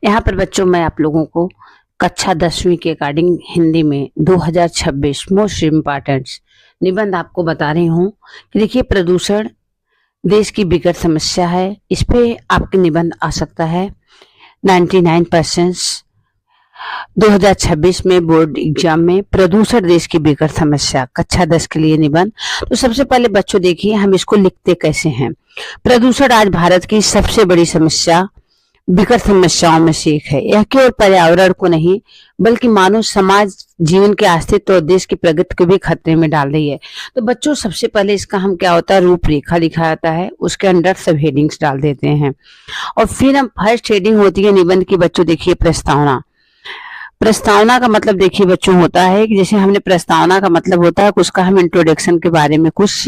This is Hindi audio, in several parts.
यहाँ पर बच्चों मैं आप लोगों को कक्षा 10वीं के अकॉर्डिंग हिंदी में 2026 मोस्ट इम्पॉर्टेंट निबंध आपको बता रही हूँ कि देखिए प्रदूषण देश की बिगड़ समस्या है। इस पे आपके निबंध आ सकता है 99% 2026 में बोर्ड एग्जाम में प्रदूषण देश की बिगड़ समस्या कक्षा 10 के लिए निबंध। तो सबसे पहले बच्चों देखिए हम इसको लिखते कैसे हैं। प्रदूषण आज भारत की सबसे बड़ी समस्या बिगड़ समस्याओं में से एक है। यह केवल पर्यावरण को नहीं बल्कि मानव समाज जीवन के अस्तित्व और देश की प्रगति को भी खतरे में डाल रही है। तो बच्चों सबसे पहले इसका हम क्या होता है रूपरेखा लिखा जाता है, उसके अंदर सब हेडिंग्स डाल देते हैं और फिर हम फर्स्ट हेडिंग होती है निबंध की। बच्चों देखिए प्रस्तावना। प्रस्तावना का मतलब देखिए बच्चों होता है कि जैसे हमने प्रस्तावना का मतलब होता है उसका हम इंट्रोडक्शन के बारे में कुछ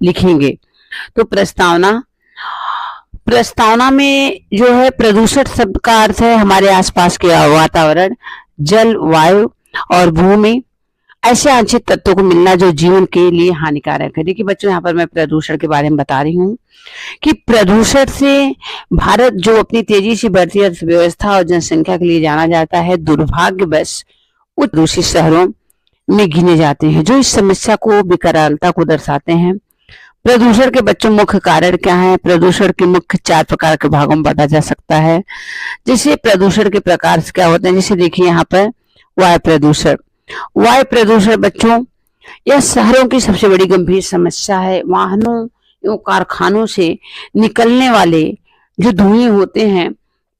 लिखेंगे। तो प्रस्तावना में जो है प्रदूषण शब्द का अर्थ है हमारे आसपास के वातावरण, जल, वायु और भूमि ऐसे आंशिक तत्वों को मिलना जो जीवन के लिए हानिकारक है। देखिए बच्चों यहाँ पर मैं प्रदूषण के बारे में बता रही हूँ कि प्रदूषण से भारत जो अपनी तेजी से बढ़ती अर्थव्यवस्था और जनसंख्या के लिए जाना जाता है, दुर्भाग्यवश उच्च प्रदूषित शहरों में गिने जाते हैं जो इस समस्या को विकरालता को दर्शाते हैं। प्रदूषण के बच्चों मुख्य कारण क्या है? प्रदूषण के मुख्य 4 प्रकार के भागों में बांटा जा सकता है। जैसे प्रदूषण के प्रकार क्या होते हैं, जैसे देखिए यहाँ पर वायु प्रदूषण। वायु प्रदूषण बच्चों यह शहरों की सबसे बड़ी गंभीर समस्या है। वाहनों एवं कारखानों से निकलने वाले जो धुएं होते हैं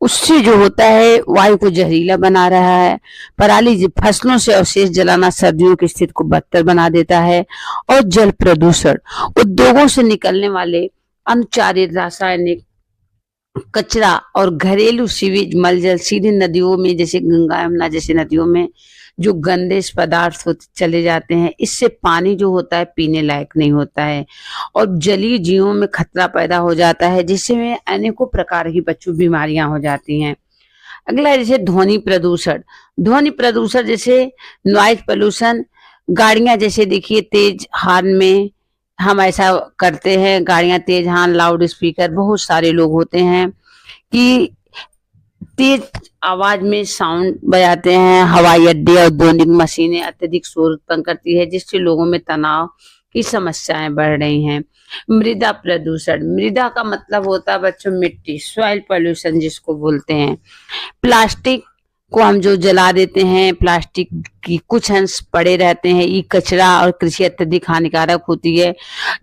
उससे जो होता है वायु को जहरीला बना रहा है। पराली फसलों से अवशेष जलाना सर्दियों की स्थिति को बदतर बना देता है। और जल प्रदूषण उद्योगों से निकलने वाले अनुचारित रासायनिक कचरा और घरेलू सीवेज मल जल सीधे नदियों में जैसे गंगा यमुना जैसे नदियों में जो गंदे पदार्थ चले जाते हैं। इससे पानी जो होता है पीने लायक नहीं होता है और जलीय जीवों में खतरा पैदा हो जाता है जिससे अनेकों प्रकार की बच्चों बीमारियां हो जाती हैं। अगला जैसे ध्वनि प्रदूषण। ध्वनि प्रदूषण जैसे नॉइज पोल्यूशन, गाड़ियां जैसे देखिए तेज हॉर्न में हम ऐसा करते हैं, गाड़ियां तेज हॉर्न, लाउड स्पीकर, बहुत सारे लोग होते हैं कि तेज आवाज में साउंड बजाते हैं। हवाई अड्डे और औद्योगिक मशीनें अत्यधिक शोर उत्पन्न करती है जिससे लोगों में तनाव की समस्याएं बढ़ रही हैं। मृदा प्रदूषण। मृदा का मतलब होता है बच्चों मिट्टी, सॉइल पोल्यूशन जिसको बोलते हैं। प्लास्टिक को हम जो जला देते हैं, प्लास्टिक की कुछ अंश पड़े रहते हैं, ये कचरा और कृषि अत्यधिक हानिकारक होती है।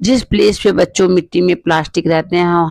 जिस प्लेस पे बच्चों मिट्टी में प्लास्टिक रहते हैं